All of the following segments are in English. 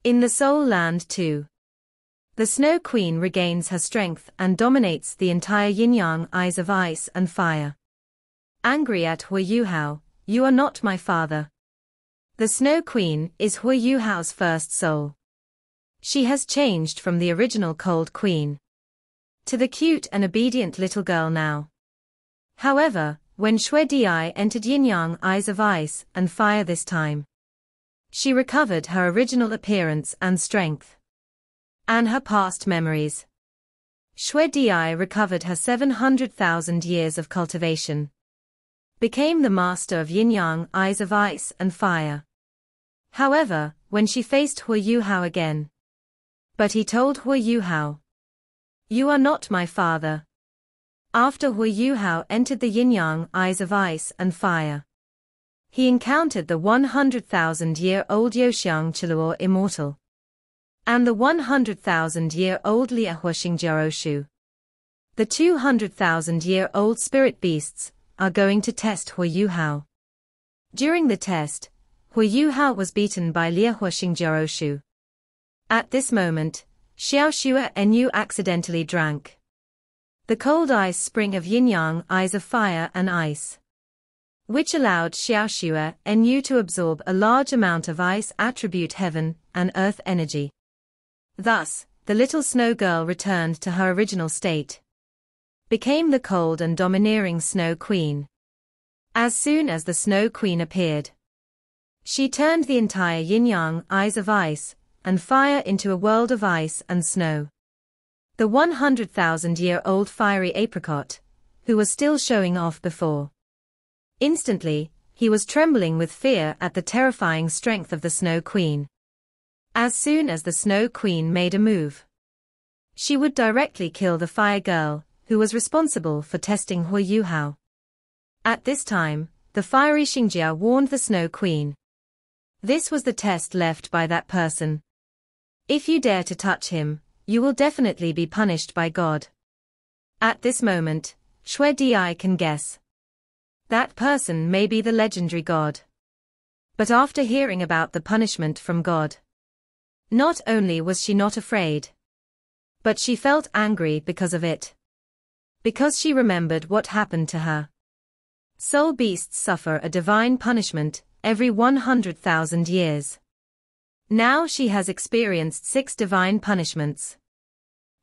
In the Soul Land 2. The Snow Queen regains her strength and dominates the entire yin-yang eyes of ice and fire. Angry at Hu Yuhao, "You are not my father." The Snow Queen is Hu Yuhao's first soul. She has changed from the original Cold Queen to the cute and obedient little girl now. However, when Shui Di entered yin-yang eyes of ice and fire this time, she recovered her original appearance and strength, and her past memories. Shui Di recovered her 700,000 years of cultivation, became the master of yin-yang eyes of ice and fire. However, when she faced Hu Yuhao again, but he told Hu Yuhao, "You are not my father." After Hu Yuhao entered the yin-yang eyes of ice and fire, he encountered the 100,000-year-old Yoxiang Chiluo immortal, and the 100,000-year-old Liahu Xingjiaroshu. The 200,000-year-old spirit beasts are going to test Hu Yuhao. During the test, Hu Yuhao was beaten by Liahu Xingjiaroshu. At this moment, Xiao Xue Enyu accidentally drank the cold ice spring of yin-yang eyes of fire and ice, which allowed Xiao Xue Enyu to absorb a large amount of ice attribute heaven and earth energy. Thus, the little snow girl returned to her original state, became the cold and domineering Snow Queen. As soon as the Snow Queen appeared, she turned the entire yin-yang eyes of ice and fire into a world of ice and snow. The 100,000-year-old fiery apricot, who was still showing off before. Instantly, he was trembling with fear at the terrifying strength of the Snow Queen. As soon as the Snow Queen made a move, she would directly kill the fire girl, who was responsible for testing Hu Yuhao. At this time, the fiery Xingjia warned the Snow Queen. This was the test left by that person. If you dare to touch him, you will definitely be punished by God. At this moment, Shui Di can guess. That person may be the legendary God. But after hearing about the punishment from God, not only was she not afraid, but she felt angry because of it. Because she remembered what happened to her. Soul beasts suffer a divine punishment every 100,000 years. Now she has experienced 6 divine punishments.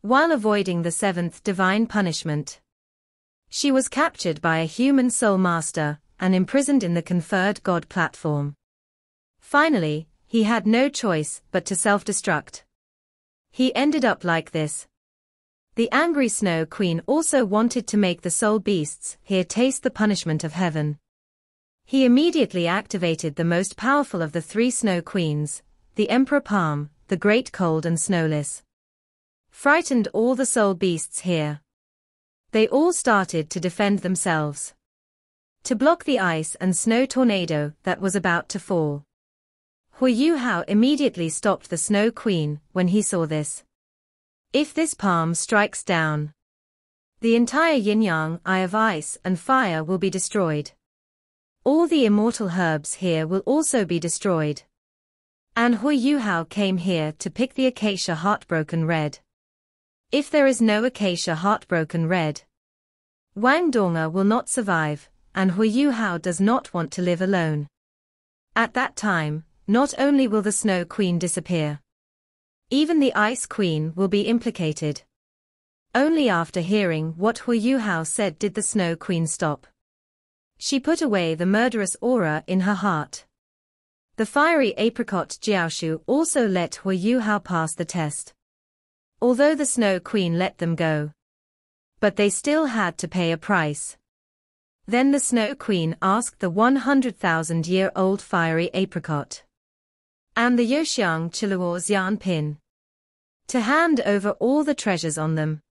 While avoiding the 7th divine punishment, she was captured by a human soul master and imprisoned in the conferred God platform. Finally, he had no choice but to self-destruct. He ended up like this. The angry Snow Queen also wanted to make the soul beasts here taste the punishment of heaven. He immediately activated the most powerful of the 3 Snow Queens, the Emperor Palm, the Great Cold and Snowless. Frightened all the soul beasts here. They all started to defend themselves, to block the ice and snow tornado that was about to fall. Hu Yuhao immediately stopped the Snow Queen when he saw this. If this palm strikes down, the entire yin-yang eye of ice and fire will be destroyed. All the immortal herbs here will also be destroyed. And Hu Yuhao came here to pick the acacia heartbroken red. If there is no acacia heartbroken red, Wang Donga will not survive, and Hu Yuhao does not want to live alone. At that time, not only will the Snow Queen disappear, even the Ice Queen will be implicated. Only after hearing what Hu Yuhao said did the Snow Queen stop. She put away the murderous aura in her heart. The fiery apricot Jiaoshu also let Hu Yuhao pass the test. Although the Snow Queen let them go, but they still had to pay a price. Then the Snow Queen asked the 100,000-year-old fiery apricot and the Yoxiang Chiluo Xian Pin to hand over all the treasures on them,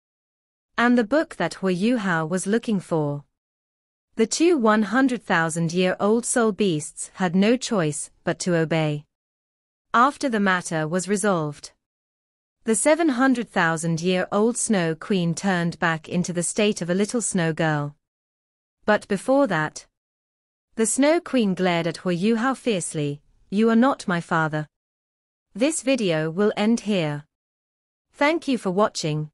and the book that Hu Yuhao was looking for. The 2 100,000-year-old soul beasts had no choice but to obey. After the matter was resolved, the 700,000-year-old Snow Queen turned back into the state of a little snow girl. But before that, the Snow Queen glared at Hu Yuhao fiercely. "You are not my father." This video will end here. Thank you for watching.